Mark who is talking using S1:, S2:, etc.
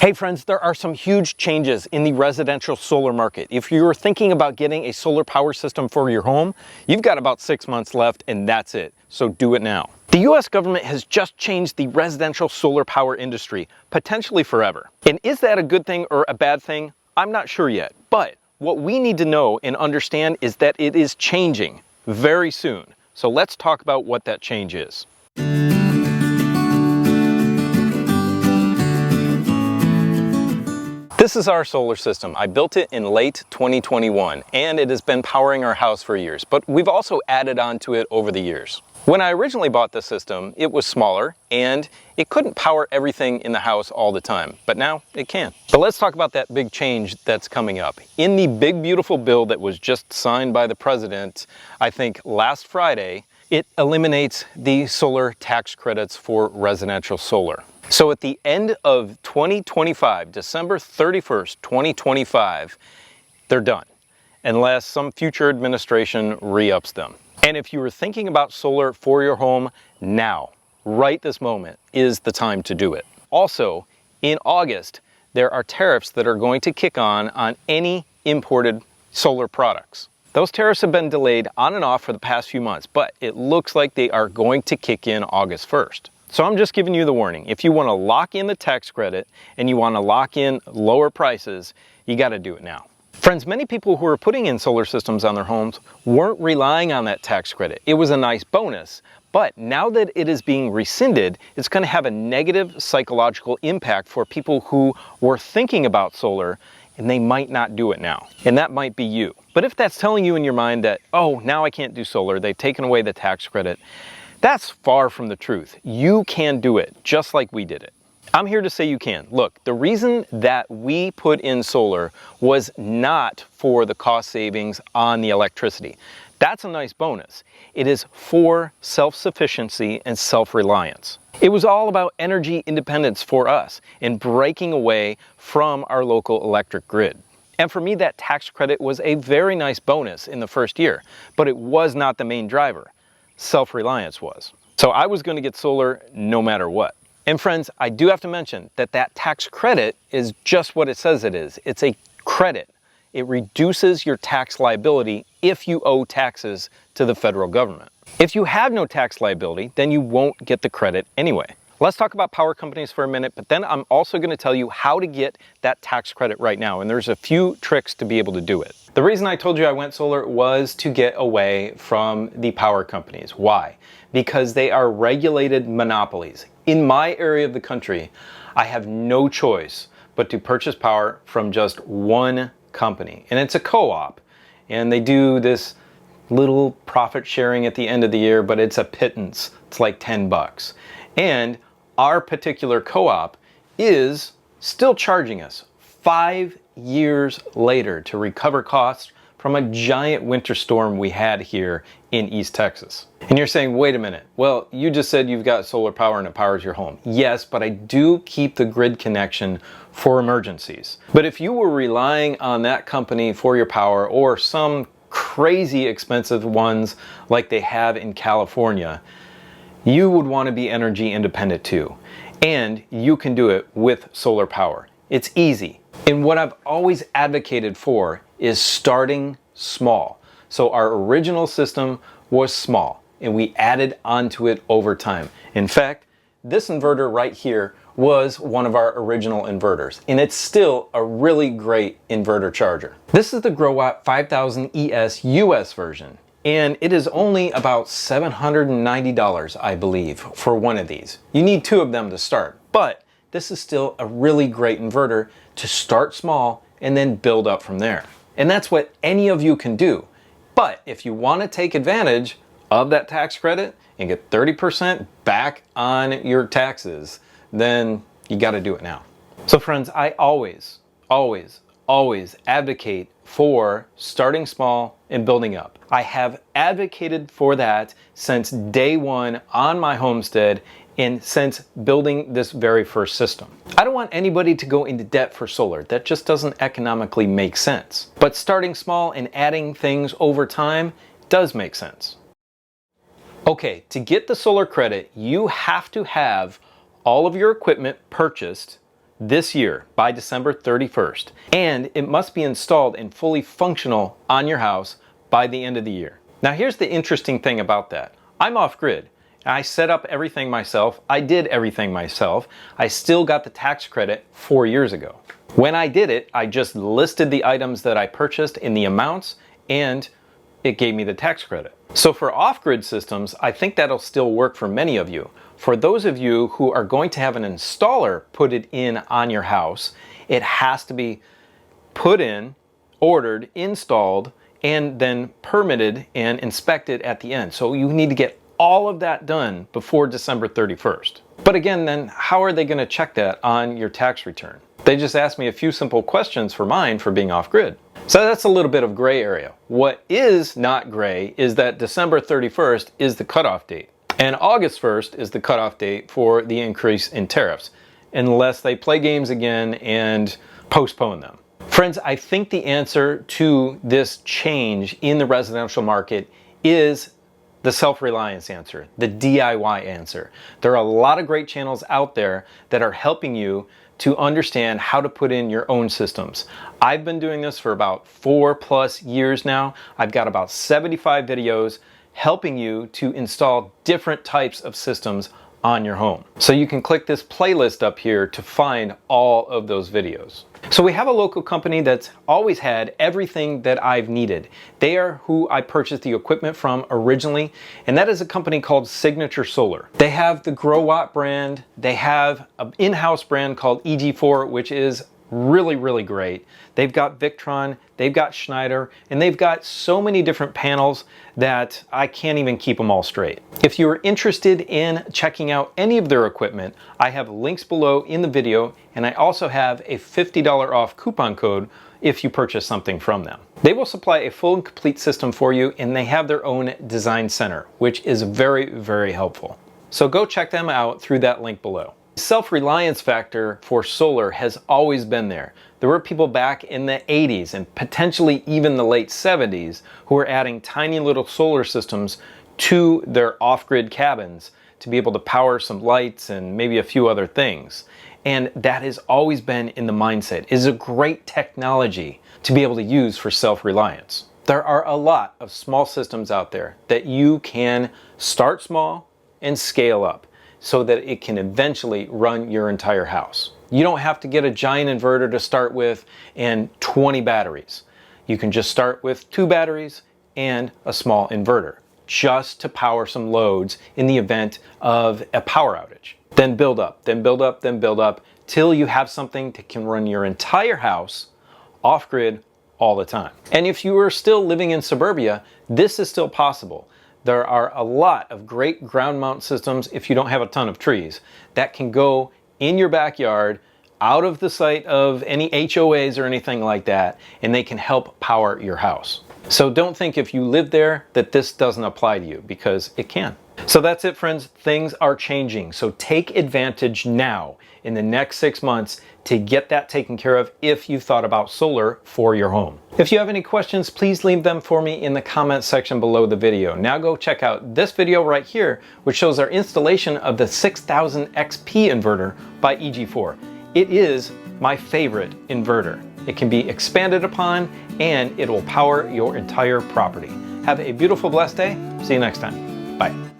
S1: Hey friends, there are some huge changes in the residential solar market. If you're thinking about getting a solar power system for your home, you've got about 6 months left and that's it. So do it now. The US government has just changed the residential solar power industry, potentially forever. And is that a good thing or a bad thing? I'm not sure yet. But what we need to know and understand is that it is changing very soon. So let's talk about what that change is. This is our solar system. I built it in late 2021 and it has been powering our house for years, but we've also added on to it over the years. When I originally bought the system, it was smaller and it couldn't power everything in the house all the time, but now it can. But let's talk about that big change that's coming up. In the big beautiful bill that was just signed by the president, I think last Friday, it eliminates the solar tax credits for residential solar. So at the end of 2025, December 31st, 2025, they're done, unless some future administration re-ups them. And if you were thinking about solar for your home, now, right this moment, is the time to do it. Also, in August, there are tariffs that are going to kick on any imported solar products. Those tariffs have been delayed on and off for the past few months, but it looks like they are going to kick in August 1st. So I'm just giving you the warning. If you want to lock in the tax credit and you want to lock in lower prices, you got to do it now. Friends, many people who are putting in solar systems on their homes weren't relying on that tax credit. It was a nice bonus, but now that it is being rescinded, it's going to have a negative psychological impact for people who were thinking about solar and they might not do it now. And that might be you. But if that's telling you in your mind that, oh, now I can't do solar, they've taken away the tax credit, that's far from the truth. You can do it, just like we did it. I'm here to say you can. Look, the reason that we put in solar was not for the cost savings on the electricity. That's a nice bonus. It is for self-sufficiency and self-reliance. It was all about energy independence for us and breaking away from our local electric grid. And for me, that tax credit was a very nice bonus in the first year, but it was not the main driver. Self-reliance was. So I was going to get solar no matter what. And friends, I do have to mention that that tax credit is just what it says it is. It's a credit. It reduces your tax liability if you owe taxes to the federal government. If you have no tax liability, then you won't get the credit anyway. Let's talk about power companies for a minute, but then I'm also going to tell you how to get that tax credit right now, and there's a few tricks to be able to do it. The reason I told you I went solar was to get away from the power companies. Why? Because they are regulated monopolies. In my area of the country, I have no choice but to purchase power from just one company, and it's a co-op, and they do this little profit sharing at the end of the year, but it's a pittance. It's like 10 bucks. And our particular co-op is still charging us 5 years later to recover costs from a giant winter storm we had here in East Texas. And you're saying, wait a minute, well, you just said you've got solar power and it powers your home. Yes, but I do keep the grid connection for emergencies. But if you were relying on that company for your power or some crazy expensive ones like they have in California, you would want to be energy independent too. And you can do it with solar power. It's easy. And what I've always advocated for is starting small. So our original system was small and we added onto it over time. In fact, this inverter right here was one of our original inverters, and it's still a really great inverter charger. This is the GrowWatt 5000 ES US version. And it is only about $790, I believe, for one of these. You need 2 of them to start, but this is still a really great inverter to start small and then build up from there. And that's what any of you can do. But if you want to take advantage of that tax credit and get 30% back on your taxes, then you got to do it now. So friends, I always advocate for starting small and building up. I have advocated for that since day one on my homestead and since building this very first system. I don't want anybody to go into debt for solar. That just doesn't economically make sense. But starting small and adding things over time does make sense. Okay, to get the solar credit, you have to have all of your equipment purchased this year by December 31st. And it must be installed and fully functional on your house by the end of the year. Now here's the interesting thing about that. I'm off-grid. I set up everything myself. I did everything myself. I still got the tax credit 4 years ago. When I did it, I just listed the items that I purchased in the amounts, and it gave me the tax credit. So for off-grid systems, I think that'll still work for many of you. For those of you who are going to have an installer put it in on your house, it has to be put in, ordered, installed, and then permitted and inspected at the end. So you need to get all of that done before December 31st. But again, then how are they going to check that on your tax return? They just asked me a few simple questions for mine for being off-grid. So that's a little bit of gray area. What is not gray is that December 31st is the cutoff date. And August 1st is the cutoff date for the increase in tariffs, unless they play games again and postpone them. Friends, I think the answer to this change in the residential market is the self-reliance answer, the DIY answer. There are a lot of great channels out there that are helping you to understand how to put in your own systems. I've been doing this for about 4+ years now. I've got about 75 videos helping you to install different types of systems on your home. So you can click this playlist up here to find all of those videos. So we have a local company that's always had everything that I've needed. They are who I purchased the equipment from originally, and that is a company called Signature Solar. They have the GrowWatt brand. They have an in-house brand called EG4, which is really, really great. They've got Victron, they've got Schneider, and they've got so many different panels that I can't even keep them all straight. If you are interested in checking out any of their equipment, I have links below in the video, and I also have a $50 off coupon code if you purchase something from them. They will supply a full and complete system for you, and they have their own design center, which is very, very helpful. So go check them out through that link below. Self-reliance factor for solar has always been there. There were people back in the 80s and potentially even the late 70s who were adding tiny little solar systems to their off-grid cabins to be able to power some lights and maybe a few other things. And that has always been in the mindset. It is a great technology to be able to use for self-reliance. There are a lot of small systems out there that you can start small and scale up, so that it can eventually run your entire house. You don't have to get a giant inverter to start with and 20 batteries. You can just start with 2 batteries and a small inverter, just to power some loads in the event of a power outage. Then build up, then build up, then build up, till you have something that can run your entire house off-grid all the time. And if you are still living in suburbia, this is still possible. There are a lot of great ground mount systems, if you don't have a ton of trees, that can go in your backyard, out of the sight of any HOAs or anything like that, and they can help power your house. So don't think if you live there that this doesn't apply to you, because it can. So that's it, friends. Things are changing. So take advantage now in the next 6 months to get that taken care of if you've thought about solar for your home. If you have any questions, please leave them for me in the comment section below the video. Now go check out this video right here, which shows our installation of the 6000 XP inverter by EG4. It is my favorite inverter. It can be expanded upon and it will power your entire property. Have a beautiful, blessed day. See you next time. Bye.